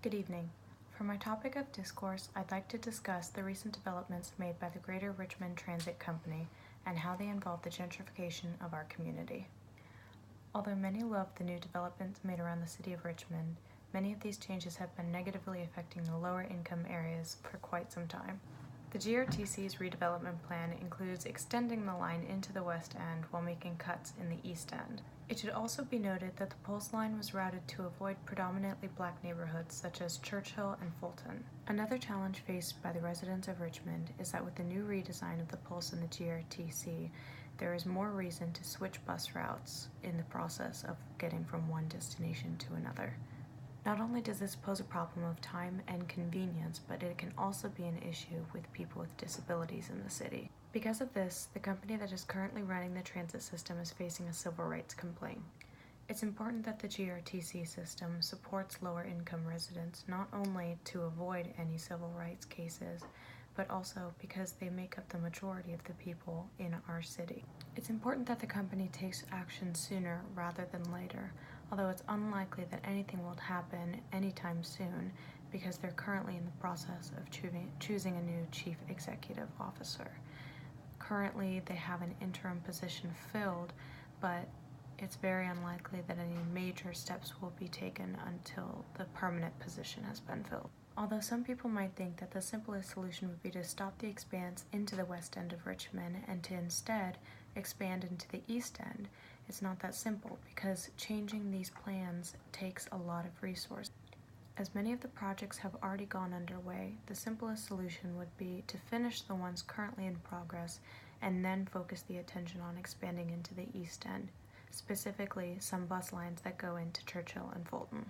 Good evening. For my topic of discourse, I'd like to discuss the recent developments made by the Greater Richmond Transit Company and how they involve the gentrification of our community. Although many love the new developments made around the city of Richmond, many of these changes have been negatively affecting the lower income areas for quite some time. The GRTC's redevelopment plan includes extending the line into the West End while making cuts in the East End. It should also be noted that the Pulse line was routed to avoid predominantly black neighborhoods such as Churchill and Fulton. Another challenge faced by the residents of Richmond is that with the new redesign of the Pulse and the GRTC, there is more reason to switch bus routes in the process of getting from one destination to another. Not only does this pose a problem of time and convenience, but it can also be an issue with people with disabilities in the city. Because of this, the company that is currently running the transit system is facing a civil rights complaint. It's important that the GRTC system supports lower income residents not only to avoid any civil rights cases, but also because they make up the majority of the people in our city. It's important that the company takes action sooner rather than later, although it's unlikely that anything will happen anytime soon because they're currently in the process of choosing a new chief executive officer. Currently, they have an interim position filled, but it's very unlikely that any major steps will be taken until the permanent position has been filled. Although some people might think that the simplest solution would be to stop the expanse into the West End of Richmond and to instead expand into the East End, it's not that simple because changing these plans takes a lot of resources. As many of the projects have already gone underway, the simplest solution would be to finish the ones currently in progress and then focus the attention on expanding into the East End, specifically some bus lines that go into Churchill and Fulton.